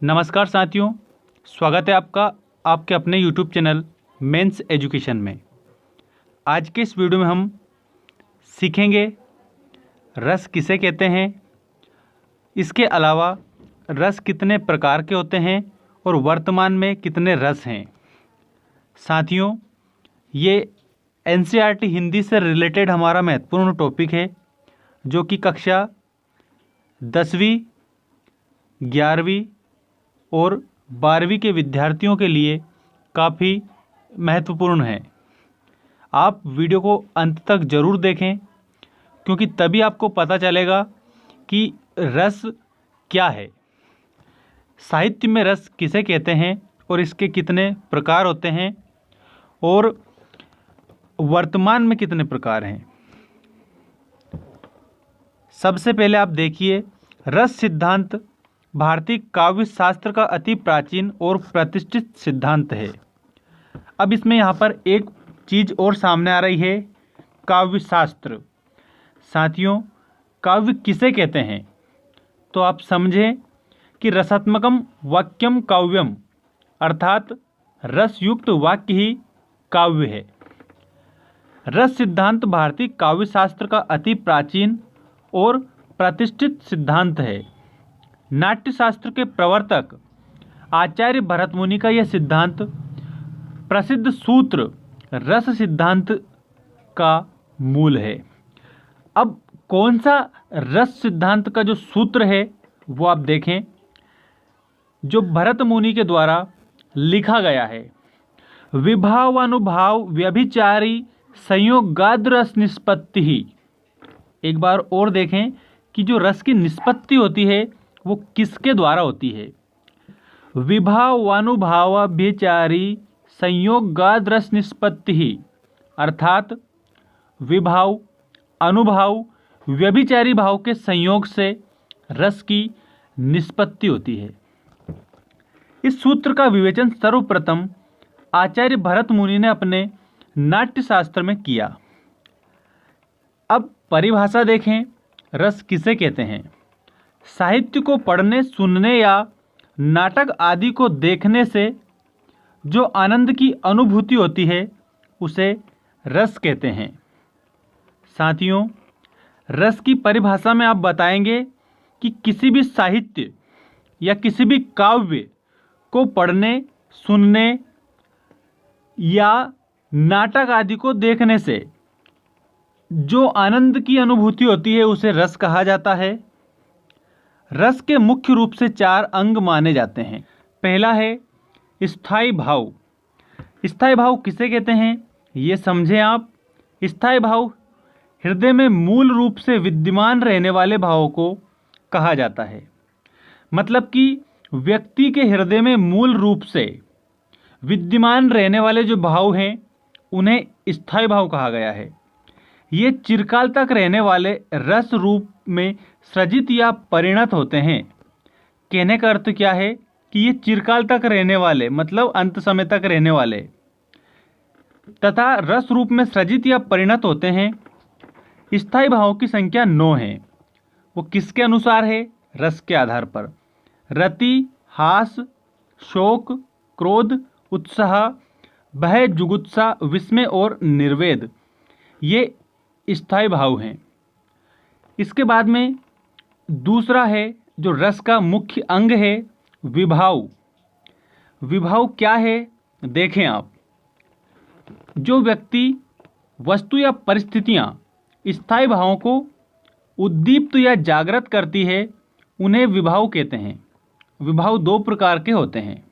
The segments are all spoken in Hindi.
नमस्कार साथियों, स्वागत है आपका आपके अपने YouTube चैनल मेंस एजुकेशन में। आज के इस वीडियो में हम सीखेंगे रस किसे कहते हैं, इसके अलावा रस कितने प्रकार के होते हैं और वर्तमान में कितने रस हैं। साथियों, ये NCERT हिंदी से रिलेटेड हमारा महत्वपूर्ण टॉपिक है जो कि कक्षा 10वीं, 11वीं और 12वीं के विद्यार्थियों के लिए काफ़ी महत्वपूर्ण है। आप वीडियो को अंत तक ज़रूर देखें क्योंकि तभी आपको पता चलेगा कि रस क्या है, साहित्य में रस किसे कहते हैं और इसके कितने प्रकार होते हैं और वर्तमान में कितने प्रकार हैं। सबसे पहले आप देखिए, रस सिद्धांत भारतीय काव्य शास्त्र का अति प्राचीन और प्रतिष्ठित सिद्धांत है। अब इसमें यहाँ पर एक चीज़ और सामने आ रही है, काव्य शास्त्र। साथियों, काव्य किसे कहते हैं तो आप समझें कि रसात्मकम वाक्यम काव्यम, अर्थात रसयुक्त वाक्य ही काव्य है। रस सिद्धांत भारतीय काव्य शास्त्र का अति प्राचीन और प्रतिष्ठित सिद्धांत है। नाट्यशास्त्र के प्रवर्तक आचार्य भरत मुनि का यह सिद्धांत प्रसिद्ध सूत्र रस सिद्धांत का मूल है। अब कौन सा रस सिद्धांत का जो सूत्र है वो आप देखें, जो भरत मुनि के द्वारा लिखा गया है। विभावानुभाव व्यभिचारी संयोगाद रस निष्पत्ति ही। एक बार और देखें कि जो रस की निष्पत्ति होती है वो किसके द्वारा होती है। विभावानुभावाभ्यचारी संयोगाद रस निष्पत्ति ही, अर्थात विभाव, अनुभाव, व्यभिचारी भाव के संयोग से रस की निष्पत्ति होती है। इस सूत्र का विवेचन सर्वप्रथम आचार्य भरत मुनि ने अपने नाट्यशास्त्र में किया। अब परिभाषा देखें, रस किसे कहते हैं। साहित्य को पढ़ने, सुनने या नाटक आदि को देखने से जो आनंद की अनुभूति होती है उसे रस कहते हैं। साथियों, रस की परिभाषा में आप बताएंगे कि किसी भी साहित्य या किसी भी काव्य को पढ़ने, सुनने या नाटक आदि को देखने से जो आनंद की अनुभूति होती है उसे रस कहा जाता है। रस के मुख्य रूप से 4 अंग माने जाते हैं। पहला है स्थायी भाव। स्थायी भाव किसे कहते हैं ये समझें आप। स्थायी भाव हृदय में मूल रूप से विद्यमान रहने वाले भावों को कहा जाता है। मतलब कि व्यक्ति के हृदय में मूल रूप से विद्यमान रहने वाले जो भाव हैं उन्हें स्थायी भाव कहा गया है। ये चिरकाल तक रहने वाले रस रूप में सृजित या परिणत होते हैं। कहने का अर्थ क्या है कि ये चिरकाल तक रहने वाले, मतलब अंत समय तक रहने वाले, तथा रस रूप में सृजित या परिणत होते हैं। स्थायी भावों की संख्या 9 है। वो किसके अनुसार है? रस के आधार पर। रति, हास, शोक, क्रोध, उत्साह, भय, जुगुप्सा, विस्मय और निर्वेद, ये स्थायी भाव हैं। इसके बाद में दूसरा है जो रस का मुख्य अंग है, विभाव। विभाव क्या है देखें आप। जो व्यक्ति, वस्तु या परिस्थितियां स्थायी भावों को उद्दीप्त या जागृत करती है उन्हें विभाव कहते हैं। विभाव 2 प्रकार के होते हैं,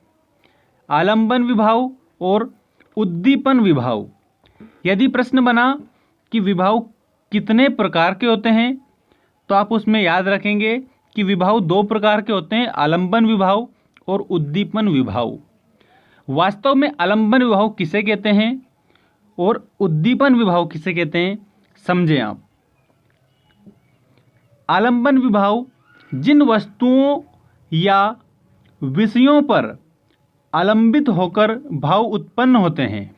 आलंबन विभाव और उद्दीपन विभाव। यदि प्रश्न बना कि विभाव कितने प्रकार के होते हैं तो आप उसमें याद रखेंगे कि विभाव 2 प्रकार के होते हैं, आलंबन विभाव और उद्दीपन विभाव। वास्तव में आलंबन विभाव किसे कहते हैं और उद्दीपन विभाव किसे कहते हैं समझें आप। आलंबन विभाव जिन वस्तुओं या विषयों पर आलंबित होकर भाव उत्पन्न होते हैं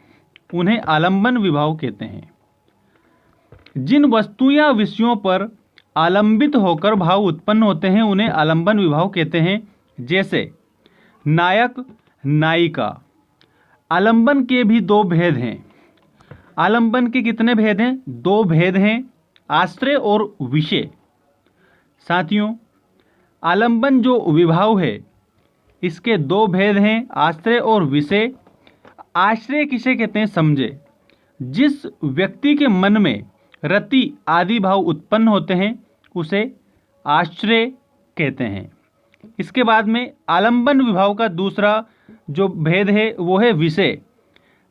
उन्हें आलंबन विभाव कहते हैं। जिन वस्तु या विषयों पर आलंबित होकर भाव उत्पन्न होते हैं उन्हें आलंबन विभाव कहते हैं। जैसे नायक नायिका। आलंबन के भी दो भेद हैं। आलंबन के कितने भेद हैं? दो भेद हैं, आश्रय और विषय। साथियों, आलंबन जो विभाव है इसके दो भेद हैं, आश्रय और विषय। आश्रय किसे कहते हैं समझे? जिस व्यक्ति के मन में रति आदि भाव उत्पन्न होते हैं उसे आश्रय कहते हैं। इसके बाद में आलंबन विभाव का दूसरा जो भेद है वो है विषय।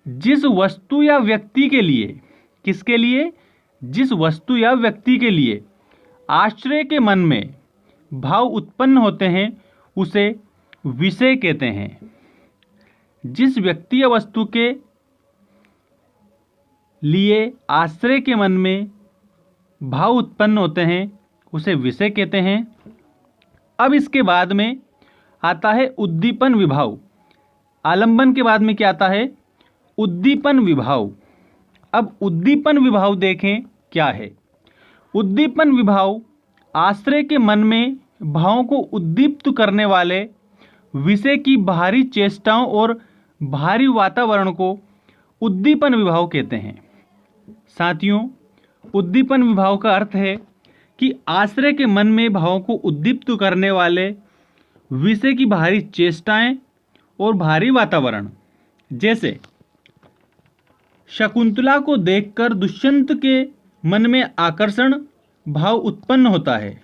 जिस वस्तु या व्यक्ति के लिए, किसके लिए? जिस वस्तु या व्यक्ति के लिए आश्रय के मन में भाव उत्पन्न होते हैं उसे विषय कहते हैं। जिस व्यक्ति या वस्तु के लिए आश्रय के मन में भाव उत्पन्न होते हैं उसे विषय कहते हैं। अब इसके बाद में आता है उद्दीपन विभाव। आलंबन के बाद में क्या आता है? उद्दीपन विभाव। अब उद्दीपन विभाव देखें क्या है। उद्दीपन विभाव आश्रय के मन में भावों को उद्दीप्त करने वाले विषय की बाहरी चेष्टाओं और बाहरी वातावरण को उद्दीपन विभाव कहते हैं। साथियों, उद्दीपन विभाव का अर्थ है कि आश्रय के मन में भावों को उद्दीप्त करने वाले विषय की बाहरी चेष्टाएं और बाहरी वातावरण। जैसे शकुंतला को देखकर दुष्यंत के मन में आकर्षण भाव उत्पन्न होता है।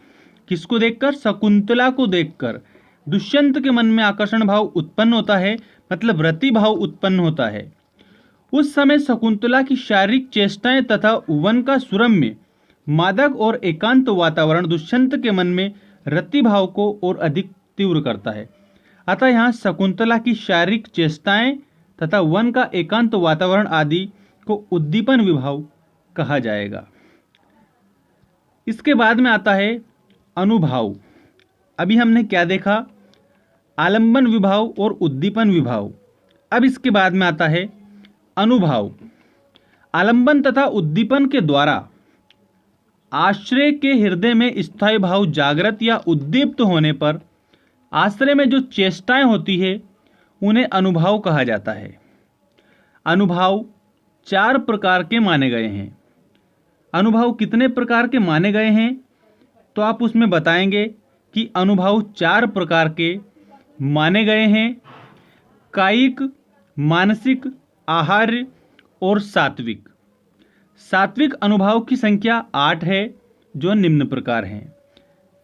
किसको देखकर? शकुंतला को देखकर दुष्यंत के मन में आकर्षण भाव उत्पन्न होता है, मतलब रति भाव उत्पन्न होता है। उस समय शकुंतला की शारीरिक चेष्टाएं तथा वन का सुरम्य मादक और एकांत वातावरण दुष्यंत के मन में रति भाव को और अधिक तीव्र करता है। अतः यहाँ शकुंतला की शारीरिक चेष्टाएं तथा वन का एकांत वातावरण आदि को उद्दीपन विभाव कहा जाएगा। इसके बाद में आता है अनुभाव। अभी हमने क्या देखा? आलंबन विभाव और उद्दीपन विभाव। अब इसके बाद में आता है अनुभाव। आलंबन तथा उद्दीपन के द्वारा आश्रय के हृदय में स्थायी भाव जागृत या उद्दीप्त होने पर आश्रय में जो चेष्टाएं होती है उन्हें अनुभाव कहा जाता है। अनुभाव 4 प्रकार के माने गए हैं। अनुभाव कितने प्रकार के माने गए हैं तो आप उसमें बताएंगे कि अनुभाव 4 प्रकार के माने गए हैं। कायिक, मानसिक, आहार्य और सात्विक। सात्विक अनुभाव की संख्या 8 है जो निम्न प्रकार हैं: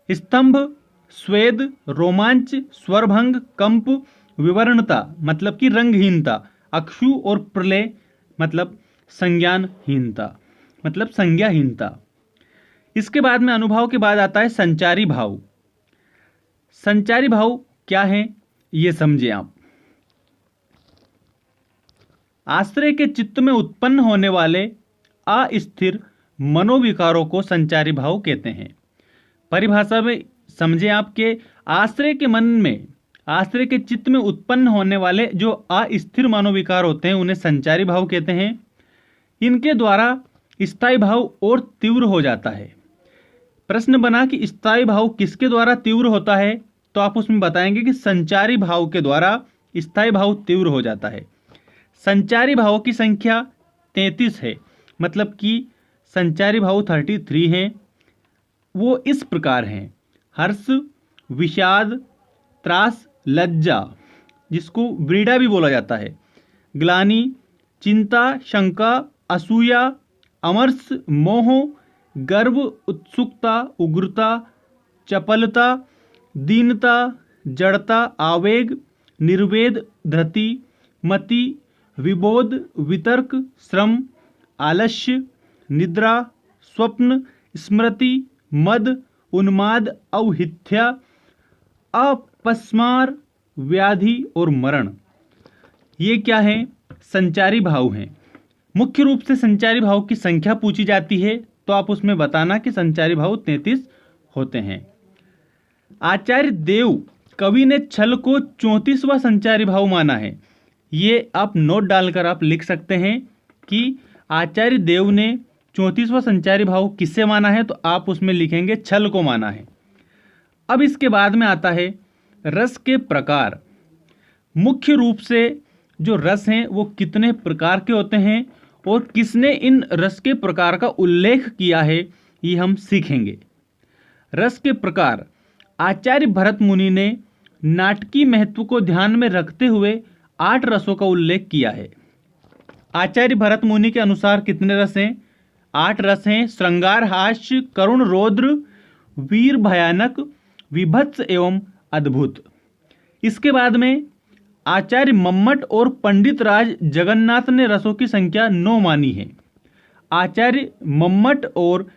स्तंभ, स्वेद, रोमांच, स्वरभंग, कंप, विवरणता मतलब कि रंगहीनता, अक्षु और प्रलय मतलब संज्ञानहीनता मतलब संज्ञाहीनता। इसके बाद में अनुभाव के बाद आता है संचारी भाव। संचारी भाव क्या है ये समझिए आप। आश्रय के चित्त में उत्पन्न होने वाले अस्थिर मनोविकारों को संचारी भाव कहते हैं। परिभाषा में समझे आपके आश्रय के मन में, आश्रय के चित्त में उत्पन्न होने वाले जो अस्थिर मनोविकार होते हैं उन्हें संचारी भाव कहते हैं। इनके द्वारा स्थायी भाव और तीव्र हो जाता है। प्रश्न बना कि स्थायी भाव किसके द्वारा तीव्र होता है तो आप उसमें बताएंगे कि संचारी भाव के द्वारा स्थायी भाव तीव्र हो जाता है। संचारी भाव की संख्या 33 है, मतलब कि संचारी भाव 33 हैं। वो इस प्रकार हैं: हर्ष, विषाद, त्रास, लज्जा जिसको व्रीड़ा भी बोला जाता है, ग्लानि, चिंता, शंका, असूया, अमर्ष, मोह, गर्व, उत्सुकता, उग्रता, चपलता, दीनता, जड़ता, आवेग, निर्वेद, धृति, मति, विबोध, वितर्क, श्रम, आलस्य, निद्रा, स्वप्न, स्मृति, मद, उन्माद, औहिथ्या, अपस्मार, व्याधि और मरण। ये क्या है? संचारी भाव हैं। मुख्य रूप से संचारी भाव की संख्या पूछी जाती है तो आप उसमें बताना कि संचारी भाव 33 होते हैं। आचार्य देव कवि ने छल को 34वां संचारी भाव माना है। ये आप नोट डालकर आप लिख सकते हैं कि आचार्य देव ने 34वां संचारी भाव किससे माना है, तो आप उसमें लिखेंगे छल को माना है। अब इसके बाद में आता है रस के प्रकार। मुख्य रूप से जो रस हैं वो कितने प्रकार के होते हैं और किसने इन रस के प्रकार का उल्लेख किया है, ये हम सीखेंगे। रस के प्रकार। आचार्य भरत मुनि ने नाटकीय महत्व को ध्यान में रखते हुए 8 रसों का उल्लेख किया है। आचार्य भरत मुनि के अनुसार कितने रस हैं? 8 रस हैं। श्रृंगार, हास्य, करुण, रौद्र, वीर, भयानक, विभत्स एवं अद्भुत। इसके बाद में आचार्य मम्मट और पंडित राज जगन्नाथ ने रसों की संख्या 9 मानी है। आचार्य मम्मट और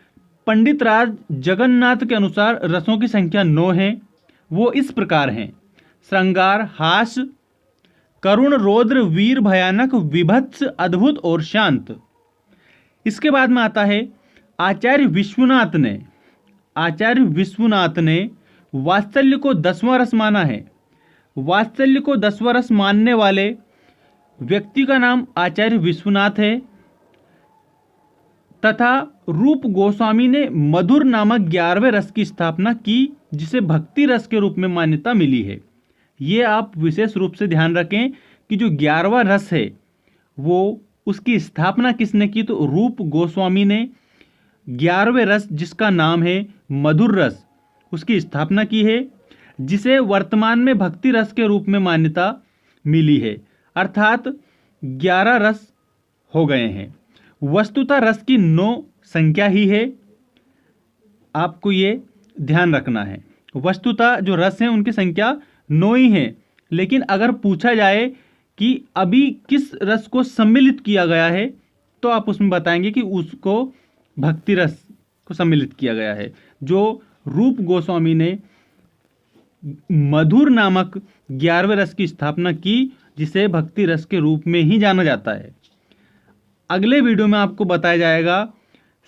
पंडित राज जगन्नाथ के अनुसार रसों की संख्या 9 है। वो इस प्रकार हैं: श्रृंगार, हास्य, करुण, रौद्र, वीर, भयानक, विभत्स, अद्भुत और शांत। इसके बाद में आता है आचार्य विश्वनाथ ने वात्सल्य को 10वां रस माना है। वात्सल्य को 10वां रस मानने वाले व्यक्ति का नाम आचार्य विश्वनाथ है। तथा रूप गोस्वामी ने मधुर नामक 11वें रस की स्थापना की, जिसे भक्ति रस के रूप में मान्यता मिली है। ये आप विशेष रूप से ध्यान रखें कि जो 11वां रस है वो उसकी स्थापना किसने की? तो रूप गोस्वामी ने 11वें रस, जिसका नाम है मधुर रस, उसकी स्थापना की है, जिसे वर्तमान में भक्ति रस के रूप में मान्यता मिली है। अर्थात 11 रस हो गए हैं। वस्तुतः रस की 9 संख्या ही है, आपको ये ध्यान रखना है। वस्तुतः जो रस हैं उनकी संख्या 9 ही है, लेकिन अगर पूछा जाए कि अभी किस रस को सम्मिलित किया गया है, तो आप उसमें बताएंगे कि उसको भक्ति रस को सम्मिलित किया गया है, जो रूप गोस्वामी ने मधुर नामक 11वें रस की स्थापना की, जिसे भक्ति रस के रूप में ही जाना जाता है। अगले वीडियो में आपको बताया जाएगा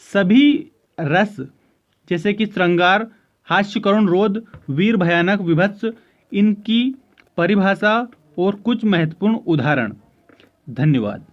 सभी रस, जैसे कि श्रृंगार, हास्य, करुण, रौद्र, वीर, भयानक, विभत्स, इनकी परिभाषा और कुछ महत्वपूर्ण उदाहरण। धन्यवाद।